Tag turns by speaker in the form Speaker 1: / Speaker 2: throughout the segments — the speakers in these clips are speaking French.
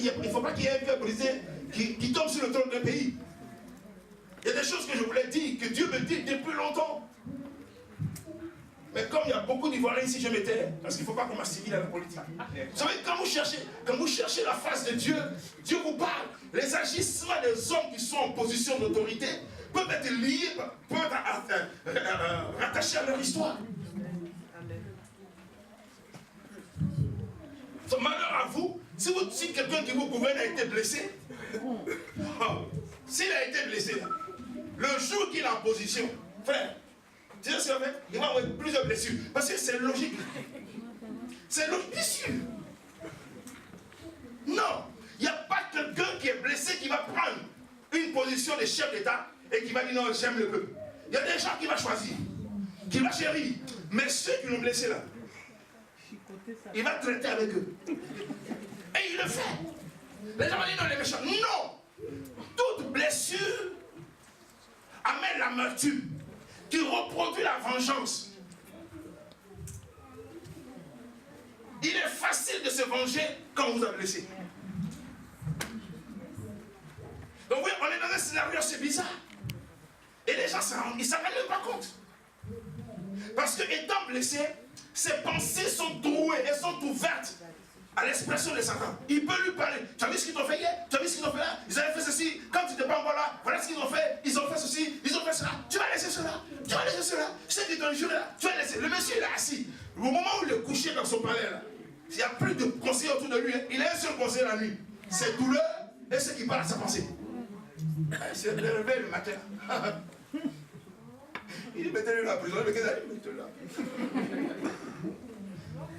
Speaker 1: il ne faut pas qu'il y ait un cœur brisé qui tombe sur le trône d'un pays. Il y a des choses que je voulais dire, que Dieu me dit depuis longtemps. Mais comme il y a beaucoup d'Ivoiriens ici, je m'étais, parce qu'il ne faut pas qu'on m'assimile à la politique. Vous savez, quand vous cherchez la face de Dieu, Dieu vous parle. Les agissements des hommes qui sont en position d'autorité peuvent être liés, peuvent être rattachés à leur histoire. Malheur à vous, si quelqu'un qui vous gouverne a été blessé, s'il a été blessé, le jour qu'il est en position, frère, tu sais ce qu'il va faire? Il va avoir plusieurs blessures. Parce que c'est logique. C'est logique, bien sûr. Non, il n'y a pas quelqu'un qui est blessé qui va prendre une position de chef d'État et qui va dire non, j'aime le peuple. Il y a des gens qui vont choisir, qui vont chérir. Mais ceux qui l'ont blessé là, il va traiter avec eux. Et il le fait. Les gens vont dire non, les méchants. Non! Toute blessure amène l'amertume qui reproduit la vengeance. Il est facile de se venger quand on vous a blessé. Donc oui, on est dans un scénario assez bizarre. Et les gens, ils ne s'en rendent même pas compte. Parce que étant blessé, ses pensées sont trouées, elles sont ouvertes à l'expression de Satan. Il peut lui parler. Tu as vu ce qu'ils t'ont fait hier? Tu as vu ce qu'ils ont fait là? Ils avaient fait ceci. Quand tu n'étais pas encore là, voilà ce qu'ils ont fait. Ils ont fait ceci, ils ont fait cela. Tu vas laisser cela. Tu vas laisser cela. Je sais qu'ils t'ont juré là. Tu vas laisser. Le monsieur il est assis. Au moment où il est couché dans son palais là, il n'y a plus de conseillers autour de lui. Hein. Il a un seul conseiller la nuit. C'est douleur et ce qui parle à sa pensée. Il s'est levé le matin. Il dit mettez-le dans la prison. Mais qu'est-ce qu'il dit? Mettez-le là.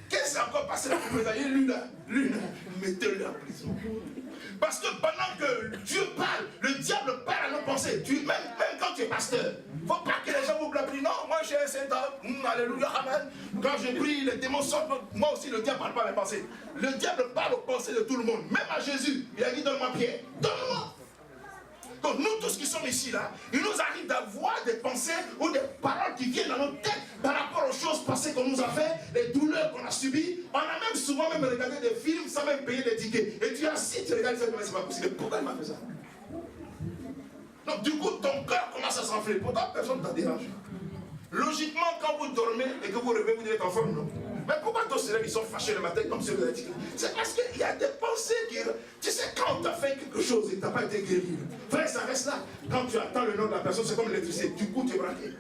Speaker 1: Qu'est-ce qui s'est encore passé là pour me lui là, mettez-le en prison. Parce que pendant que Dieu parle, le diable parle à nos pensées. Même quand tu es pasteur, il ne faut pas que les gens vous blâment. Non, moi j'ai un saint homme, alléluia, amen. Quand je prie, les démons sortent. Moi aussi, le diable ne parle pas à mes pensées. Le diable parle aux pensées de tout le monde. Même à Jésus, il a dit donne-moi Pierre, donne-moi. Donc nous tous qui sommes ici là, il nous arrive d'avoir des pensées ou des paroles qui viennent dans notre tête par rapport aux choses passées qu'on nous a fait, les douleurs qu'on a subies. On a même souvent regardé des films sans même payer des tickets. Et tu es assis, tu regardes ça, c'est pas possible. Pourquoi il m'a fait ça? Donc du coup, ton cœur commence à s'enfler. Pourtant, personne ne t'a dérangé. Logiquement, quand vous dormez et que vous rêvez, vous devez être en forme, non? Mais pourquoi tous ceux-là qui sont fâchés le matin comme ceux de la tique? C'est parce qu'il y a des pensées qui... Tu sais, quand tu as fait quelque chose et que tu n'as pas été guéri, frère, ça reste là. Quand tu attends le nom de la personne, c'est comme l'électricité. Du coup, tu es braqué.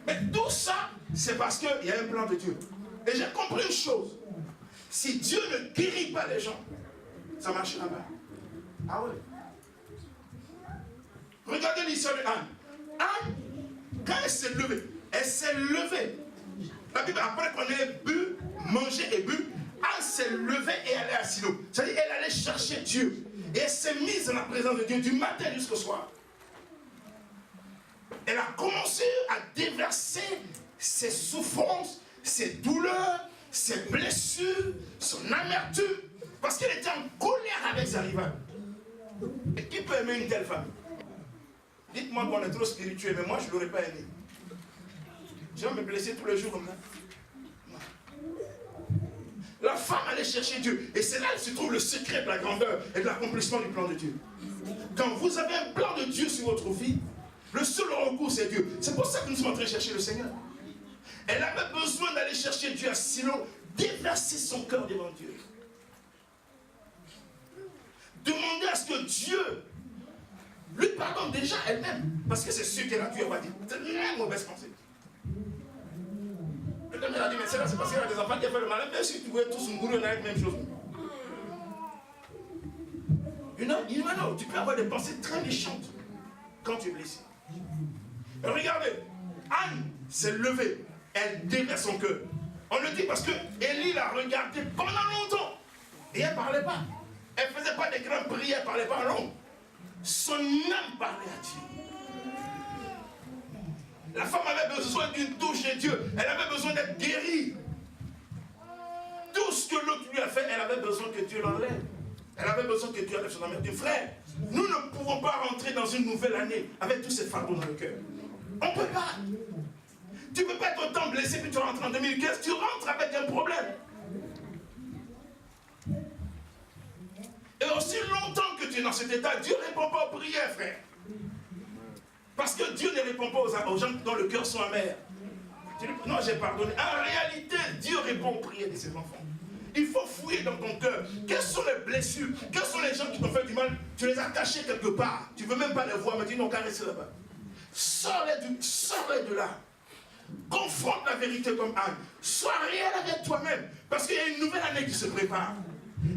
Speaker 1: Mais tout ça, c'est parce qu'il y a un plan de Dieu. Et j'ai compris une chose. Si Dieu ne guérit pas les gens, ça marche là-bas. Ah ouais. Regardez l'histoire de Anne. Anne, quand elle s'est levée, la Bible, après qu'on ait bu, mangé et bu, Anne s'est levée et elle est à Silo. C'est-à-dire qu'elle allait chercher Dieu. Et elle s'est mise dans la présence de Dieu du matin jusqu'au soir. Elle a commencé à déverser ses souffrances, ses douleurs, ses blessures, son amertume, parce qu'elle était en colère avec ses rivales. Et qui peut aimer une telle femme? Dites-moi qu'on est trop spirituel, mais moi je ne l'aurais pas aimé. Je vais me blesser tous les jours comme ça. Non. La femme allait chercher Dieu. Et c'est là que se trouve le secret de la grandeur et de l'accomplissement du plan de Dieu. Quand vous avez un plan de Dieu sur votre vie, le seul recours c'est Dieu. C'est pour ça que nous sommes en train de chercher le Seigneur. Elle avait besoin d'aller chercher Dieu à Silo, déverser son cœur devant Dieu. Demander à ce que Dieu lui pardonne déjà elle-même. Parce que c'est sûr qu'elle a dû avoir dit. C'est une mauvaise pensée. Quelqu'un m'a dit, mais c'est là, c'est parce qu'il y a des enfants qui ont fait le malin. Bien sûr, tu voulais tous mourir, on a la même chose. Non, tu peux avoir des pensées très méchantes quand tu es blessé. Mais regardez, Anne s'est levée. Elle déverse son cœur. On le dit parce que Élie l'a regardée pendant longtemps. Et elle ne parlait pas. Elle ne faisait pas des grandes prières, elle ne parlait pas en langue. Son âme parlait à Dieu. La femme avait besoin d'une touche de Dieu. Elle avait besoin d'être guérie. Tout ce que l'autre lui a fait, elle avait besoin que Dieu l'enlève. Elle avait besoin que Dieu enlève son amertume. Frère, nous ne pouvons pas rentrer dans une nouvelle année avec tous ces fardeaux dans le cœur. On ne peut pas. Tu ne peux pas être autant blessé puis tu rentres en 2015, tu rentres avec un problème. Et aussi longtemps que tu es dans cet état, Dieu ne répond pas aux prières, frère. Parce que Dieu ne répond pas aux gens dont le cœur sont amers. Non, j'ai pardonné. En réalité, Dieu répond aux prières de ses enfants. Il faut fouiller dans ton cœur. Quelles sont les blessures? Quels sont les gens qui t'ont fait du mal? Tu les as cachés quelque part. Tu ne veux même pas les voir, mais tu n'ont qu'à rester là-bas. Sors-les de là. Confronte la vérité comme Anne. Sois réel avec toi-même. Parce qu'il y a une nouvelle année qui se prépare.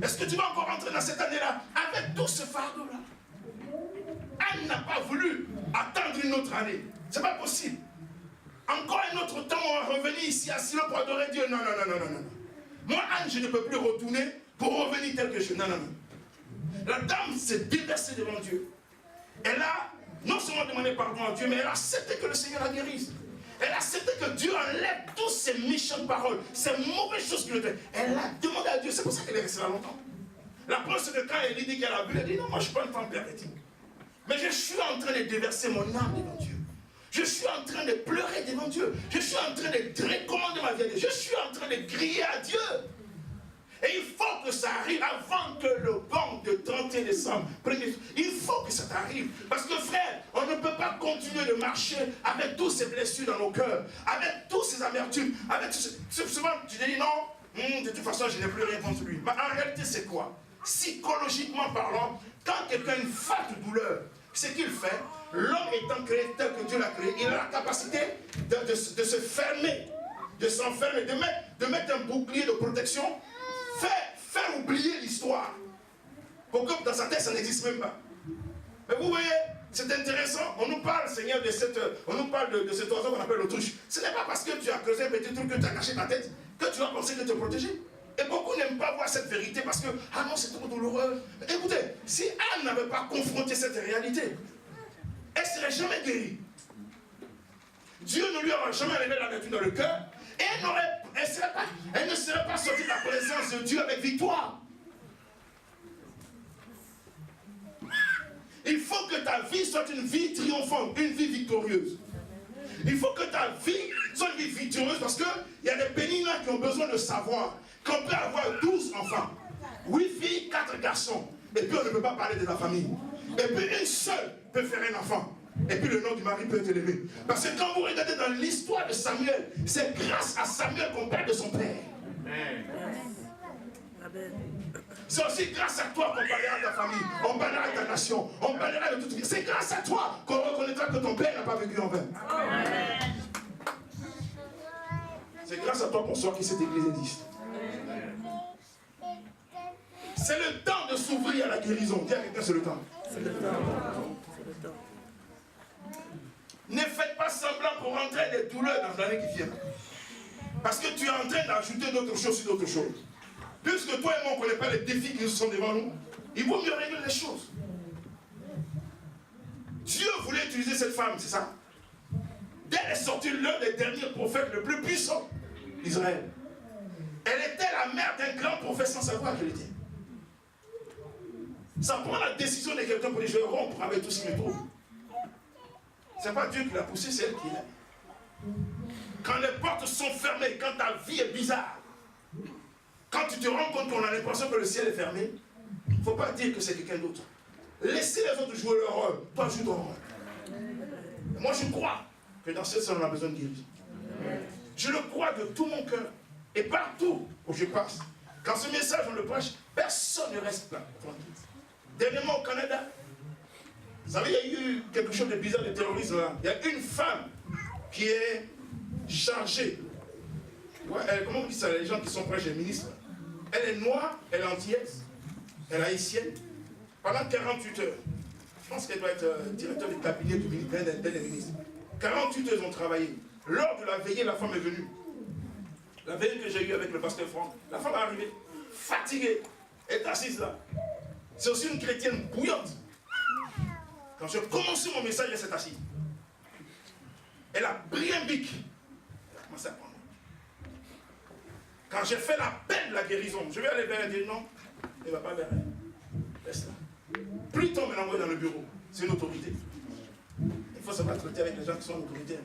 Speaker 1: Est-ce que tu vas encore entrer dans cette année-là avec tout ce fardeau-là? Anne n'a pas voulu attendre une autre année. Ce n'est pas possible. Encore un autre temps, on va revenir ici à Silo pour adorer Dieu. Non, non, non, non, non, non. Moi, Anne, je ne peux plus retourner pour revenir tel que je suis. Non, non, non. La dame s'est déversée devant Dieu. Elle a non seulement demandé pardon à Dieu, mais elle a accepté que le Seigneur la guérisse. Elle a accepté que Dieu enlève toutes ces méchantes paroles, ces mauvaises choses qu'il fait. Elle a demandé à Dieu. C'est pour ça qu'elle est restée là longtemps. La preuve, c'est que quand elle dit qu'elle a bu, elle dit non, moi je ne suis pas une femme pervertie. Mais je suis en train de déverser mon âme devant Dieu. Je suis en train de pleurer devant Dieu. Je suis en train de recommander ma vie à Dieu. Je suis en train de crier à Dieu. Et il faut que ça arrive avant que le banc de 31 décembre prenne. Il faut que ça t'arrive. Parce que frère, on ne peut pas continuer de marcher avec toutes ces blessures dans nos cœurs, avec toutes ces amertumes, avec tout ce... Souvent, tu te dis non, de toute façon, je n'ai plus rien contre lui. Mais en réalité, c'est quoi? Psychologiquement parlant, quand quelqu'un a une forte douleur, ce qu'il fait, l'homme étant créé tel que Dieu l'a créé, il a la capacité de se fermer, de s'enfermer, de mettre un bouclier de protection, faire oublier l'histoire. Pour que dans sa tête, ça n'existe même pas. Mais vous voyez, c'est intéressant. On nous parle, Seigneur, de cet oiseau qu'on appelle l'autruche. Ce n'est pas parce que tu as creusé un petit truc que tu as caché ta tête que tu vas penser de te protéger. Et beaucoup n'aiment pas voir cette vérité parce que, ah non, c'est trop douloureux. Écoutez, si Anne n'avait pas confronté cette réalité, elle ne serait jamais guérie. Dieu ne lui aurait jamais enlevé la vertu dans le cœur et elle ne serait pas sortie de la présence de Dieu avec victoire. Il faut que ta vie soit une vie triomphante, une vie victorieuse. Il faut que ta vie soit une vie victorieuse parce qu'il y a des bénins qui ont besoin de savoir qu'on peut avoir 12 enfants, 8 filles, 4 garçons, et puis on ne peut pas parler de la famille. Et puis une seule peut faire un enfant. Et puis le nom du mari peut être élevé. Parce que quand vous regardez dans l'histoire de Samuel, c'est grâce à Samuel qu'on parle de son père. C'est aussi grâce à toi qu'on parlera de ta famille, on parlera de ta nation, on parlera de toute vie. C'est grâce à toi qu'on reconnaîtra que ton père n'a pas vécu en vain. C'est grâce à toi qu'on saura que cette église existe. C'est le temps de s'ouvrir à la guérison. Dis à quelqu'un, c'est le temps. C'est le temps. C'est le temps. Ne faites pas semblant pour rentrer des douleurs dans l'année qui vient. Parce que tu es en train d'ajouter d'autres choses sur d'autres choses. Puisque toi et moi, on ne connaît pas les défis qui sont devant nous, il vaut mieux régler les choses. Dieu voulait utiliser cette femme, c'est ça? D'elle est sortie l'un des derniers prophètes le plus puissant d'Israël. Elle était la mère d'un grand prophète sans savoir qu'elle était. Ça prend la décision de quelqu'un pour dire je vais rompre avec tout ce qui me trouve. Ce n'est pas Dieu qui l'a poussé, c'est elle qui l'a. Quand les portes sont fermées, quand ta vie est bizarre, quand tu te rends compte qu'on a l'impression que le ciel est fermé, il ne faut pas dire que c'est quelqu'un d'autre. Laissez les autres jouer leur rôle, toi joue ton rôle. Moi je crois que dans cette salle on a besoin de guérison. Je le crois de tout mon cœur. Et partout où je passe, quand ce message on le prêche, personne ne reste là. Dernièrement au Canada, vous savez, il y a eu quelque chose de bizarre de terrorisme là. Il y a une femme qui est chargée. Ouais, comment on dit ça, les gens qui sont proches des ministres? Elle est noire, elle est antillaise, elle est haïtienne. Pendant 48 heures, je pense qu'elle doit être directeur du cabinet du ministère des ministres. 48 heures, ils ont travaillé. Lors de la veillée, la femme est venue. La veillée que j'ai eue avec le pasteur Franck, la femme est arrivée, fatiguée, elle est assise là. C'est aussi une chrétienne bouillante. Quand j'ai commencé mon message, elle s'est assise. Elle a pris un bic. Elle a commencé à prendre. Quand j'ai fait l'appel de la guérison, je vais aller vers elle et dire non, elle ne va pas vers elle. Laisse-la. Plus tôt, me l'envoie dans le bureau. C'est une autorité. Il faut savoir traiter avec les gens qui sont en autorité.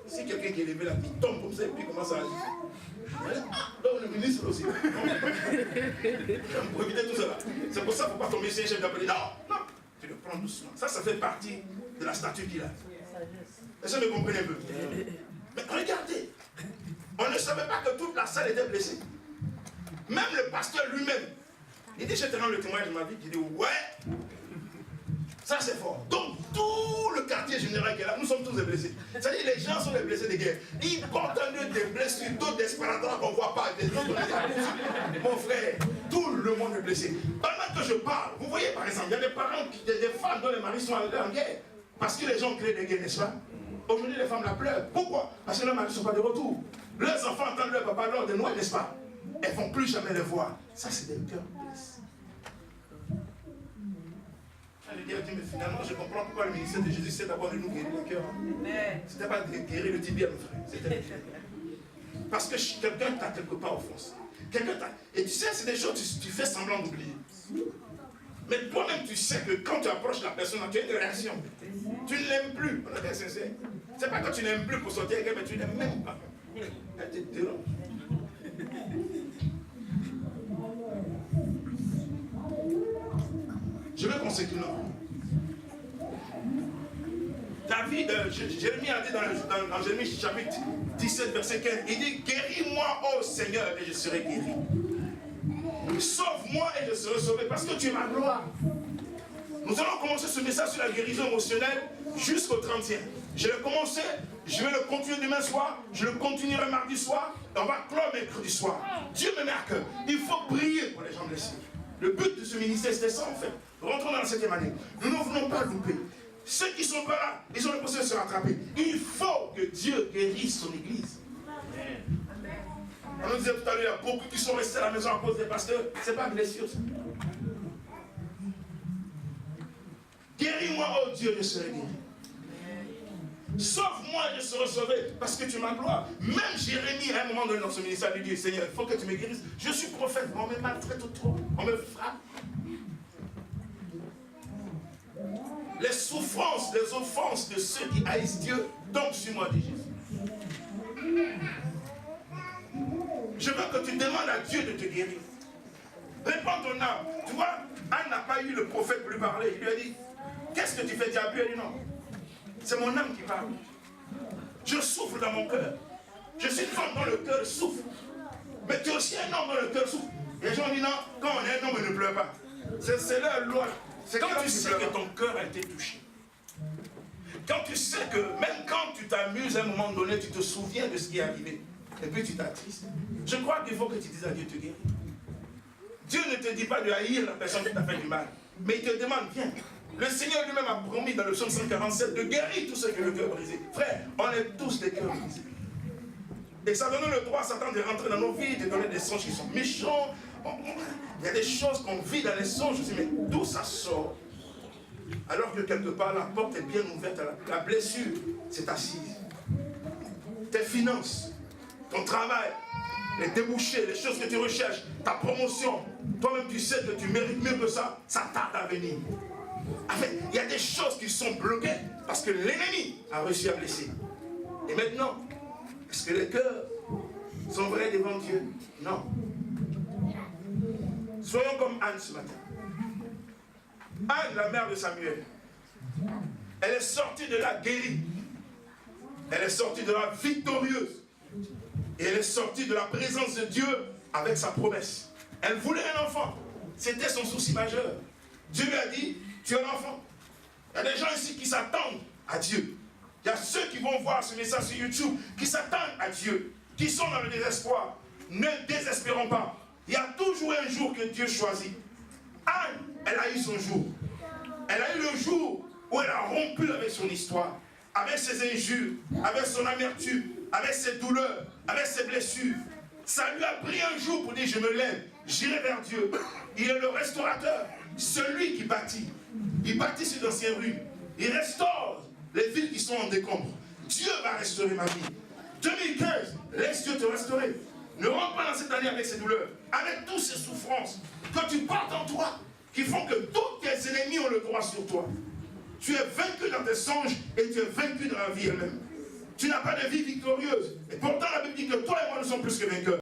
Speaker 1: Si quelqu'un qui est levé là, il tombe comme ça et puis commence à agir. Donc le ministre aussi. Pour éviter tout cela. C'est pour ça qu'il ne faut pas tomber sur un chef d'appeler. Non, non. Tu le prends doucement. Ça fait partie de la statue qu'il a. Est-ce que vous comprenez un peu? Mais regardez. On ne savait pas que toute la salle était blessée. Même le pasteur lui-même. Il dit, je te rends le témoignage de ma vie. Il dit, ouais. Ça c'est fort. Donc tout le quartier général qui est là, nous sommes tous des blessés. C'est-à-dire les gens sont des blessés de guerre. Ils portent en eux des blessures, d'autres d'espérateurs qu'on ne voit pas. Mon frère, tout le monde est blessé. Pendant que je parle, vous voyez par exemple, il y a des parents, des femmes dont les maris sont allés en guerre. Parce que les gens créent des guerres, n'est-ce pas? Aujourd'hui les femmes la pleurent. Pourquoi? Parce que leurs maris ne sont pas de retour. Leurs enfants entendent leur papa lors de Noël, n'est-ce pas? Elles ne vont plus jamais les voir. Ça c'est des cœurs blessés. Mais finalement, je comprends pourquoi le ministère de Jésus, c'est d'abord de nous guérir le cœur. C'était pas de guérir le tibia, mon frère. C'était parce que quelqu'un t'a quelque part offensé. Et tu sais, c'est des choses que tu fais semblant d'oublier. Mais toi-même, tu sais que quand tu approches la personne, tu as une réaction. Tu ne l'aimes plus. On est bien sincère. C'est pas que tu n'aimes plus pour sortir avec elle, mais tu n'aimes même pas. Elle te dérange. Je veux qu'on s'écoute. David, Jérémie a dit dans Jérémie chapitre 17, verset 15, il dit, guéris-moi, ô Seigneur, et je serai guéri. Sauve-moi et je serai sauvé, parce que tu es ma gloire. Nous allons commencer ce message sur la guérison émotionnelle jusqu'au 30e. Je l'ai commencé, je vais le continuer demain soir, je le continuerai mardi soir, et on va clore mercredi soir. Dieu me met à cœur. Il faut prier pour les gens blessés. Le but de ce ministère, c'était ça en fait. Rentrons dans la 7e année. Nous ne voulons pas louper. Ceux qui ne sont pas là, ils ont le possibilité de se rattraper. Il faut que Dieu guérisse son église. On nous disait tout à l'heure, il y a beaucoup qui sont restés à la maison à cause des pasteurs. Ce n'est pas blessure. Guéris-moi, oh Dieu, je serai guéri. Sauve-moi, je serai sauvé, parce que tu m'as gloire. Même Jérémie, à un moment donné dans ce ministère, lui dit, Seigneur, il faut que tu me guérisses. Je suis prophète, mais on me maltraite trop, on me frappe. Les souffrances, les offenses de ceux qui haïssent Dieu tombent sur moi, dit Jésus. Je veux que tu demandes à Dieu de te guérir. Réponds ton âme. Tu vois, Anne n'a pas eu le prophète pour lui parler. Il lui a dit, qu'est-ce que tu fais? Tu as pu? Elle dit non. C'est mon âme qui parle. Je souffre dans mon cœur. Je suis une femme dont le cœur souffre. Mais tu es aussi un homme dont le cœur souffre. Les gens disent non, quand on est un homme, on ne pleure pas. C'est leur loi. C'est quand tu sais que ton cœur a été touché. Quand tu sais que même quand tu t'amuses à un moment donné, tu te souviens de ce qui est arrivé. Et puis tu t'attristes. Je crois qu'il faut que tu dises à Dieu de te guérir. Dieu ne te dit pas de haïr la personne qui t'a fait du mal. Mais il te demande, viens. Le Seigneur lui-même a promis dans le psaume 147 de guérir tous ceux qui ont le cœur brisé. Frère, on est tous des cœurs brisés. Et ça donne le droit à Satan de rentrer dans nos vies, de donner des songes qui sont méchants. Il y a des choses qu'on vit dans les songes. Je dis, mais d'où ça sort? Alors que quelque part, la porte est bien ouverte. La blessure s'est assise. Tes finances, ton travail, les débouchés, les choses que tu recherches, ta promotion, toi-même tu sais que tu mérites mieux que ça, ça tarde à venir. En fait, il y a des choses qui sont bloquées parce que l'ennemi a réussi à blesser. Et maintenant, est-ce que les cœurs sont vrais devant Dieu? Non. Soyons comme Anne ce matin. Anne, la mère de Samuel, elle est sortie de là guérie. Elle est sortie de là victorieuse. Et elle est sortie de la présence de Dieu avec sa promesse. Elle voulait un enfant. C'était son souci majeur. Dieu lui a dit, tu es un enfant. Il y a des gens ici qui s'attendent à Dieu. Il y a ceux qui vont voir ce message sur YouTube, qui s'attendent à Dieu, qui sont dans le désespoir. Ne désespérons pas. Il y a toujours un jour que Dieu choisit. Anne, elle a eu son jour. Elle a eu le jour où elle a rompu avec son histoire, avec ses injures, avec son amertume, avec ses douleurs, avec ses blessures. Ça lui a pris un jour pour dire, je me lève, j'irai vers Dieu. Il est le restaurateur, celui qui bâtit. Il bâtit sur d'anciennes ruines. Il restaure les villes qui sont en décombre. Dieu va restaurer ma vie. 2015, laisse Dieu te restaurer. Ne rentre pas dans cette année avec ces douleurs, avec toutes ces souffrances que tu portes en toi, qui font que tous tes ennemis ont le droit sur toi. Tu es vaincu dans tes songes et tu es vaincu dans la vie elle-même. tu n'as pas de vie victorieuse. Et pourtant, la Bible dit que toi et moi, nous sommes plus que vainqueurs.